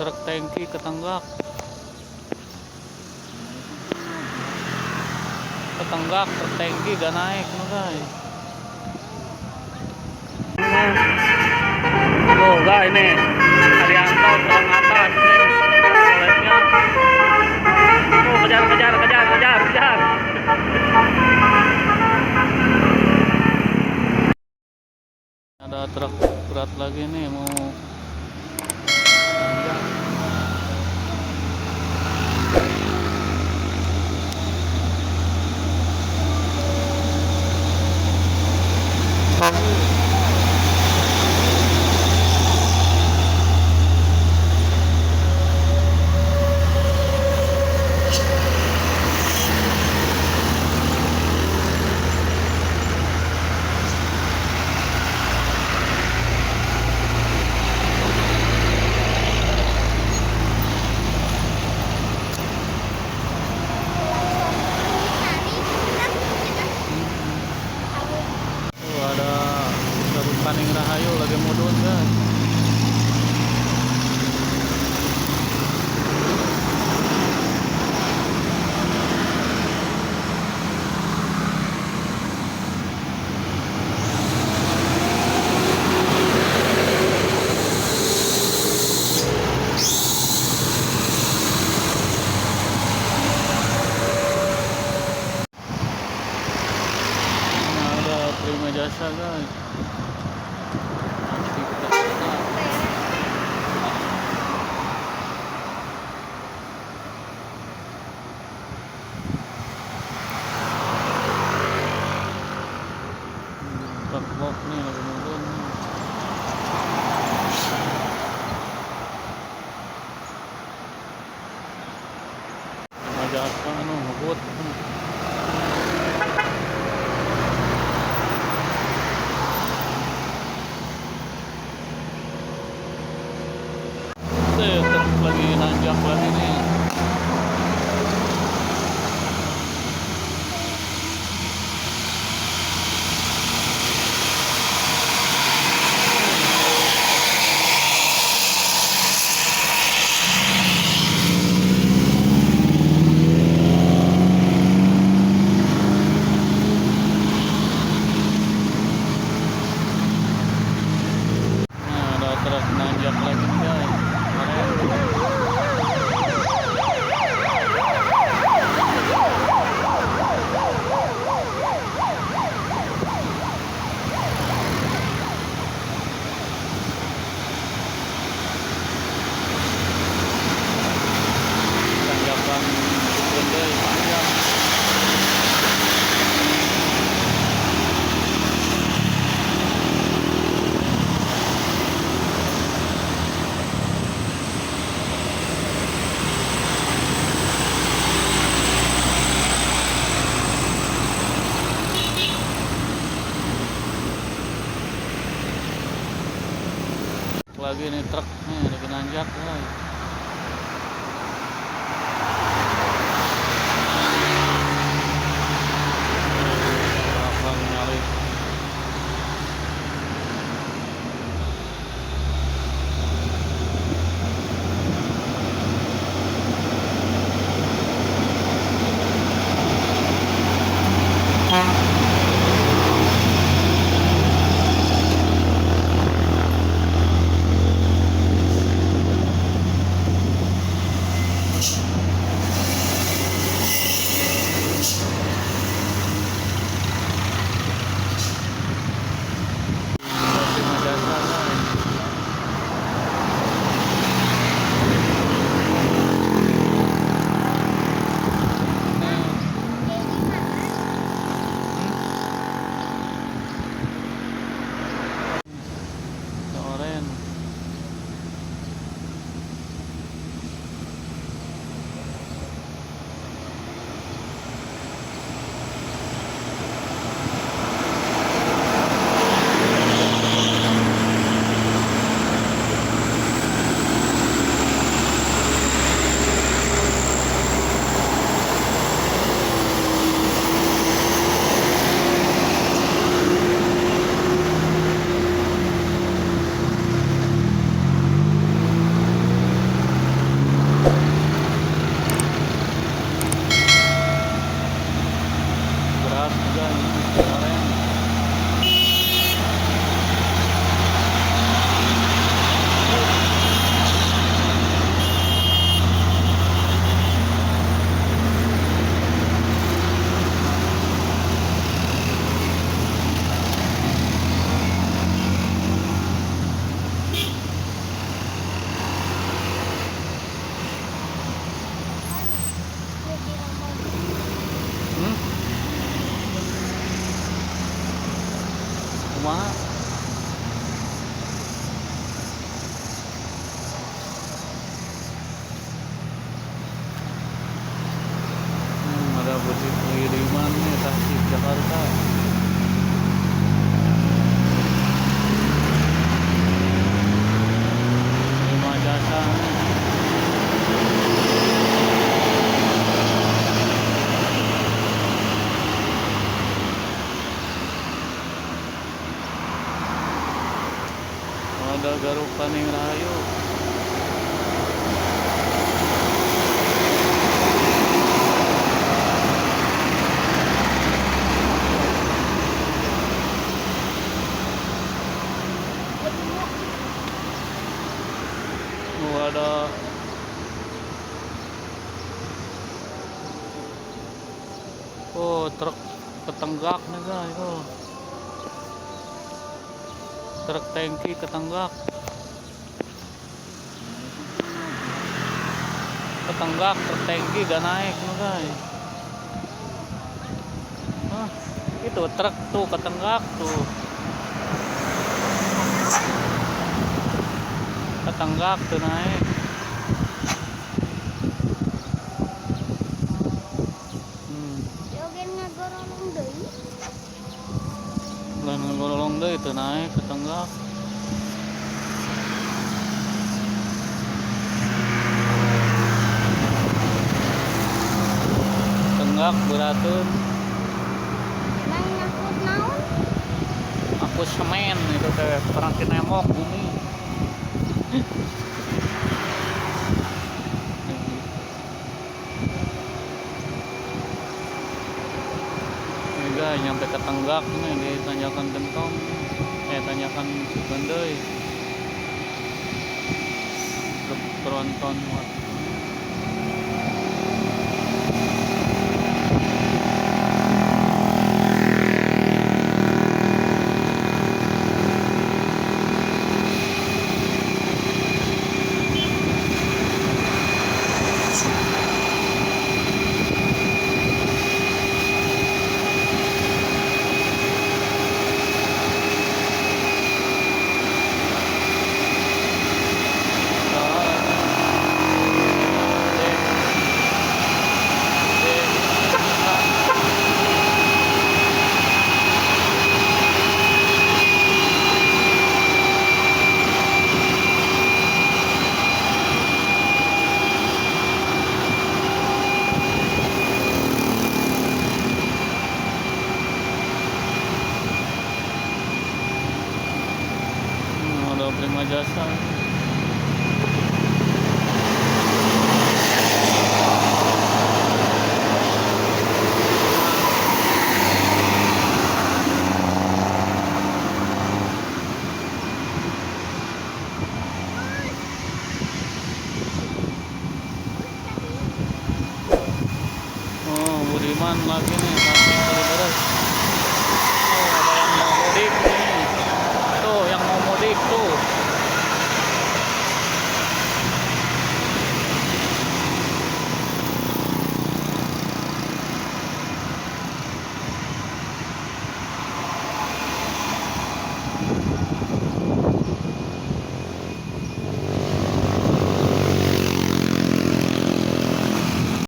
truk tangki ketenggak truk tangki gak naik no guys. Oh guys ini Arianto turun atas nih olehnya. Oh kejar. Ada truk berat lagi nih mau Paning Rahayu lagi mudun guys. Nah, ada Prima Jasa guys. Truk nih lagi mudun nih. Prima Jasa anu ngebut. Truk lagi nanjak lagi nih. Nah, ada truk nanjak lagi nih guys. Tanjakan gede panjang. Lagi nih truk nih lagi nanjak guys. Belakang nyari. paning rayo. Ada truk ketenggak nih guys. Truk tangki ketenggak truk tangki gak naik nih guys. Itu truk tuh ketenggak tuh, ketenggak tuh naik. Ngagorolong deh itu naik ketenggak. Tenggak beratun. Nang ngakut naon? Aku semen itu teh perang kinemok bumi. Guys, nyampe ke Tenggak nih di Tanjakan Gentong, Tanjakan Bandai, ke Peronton. Prima Jasa. Budiman lagi nih,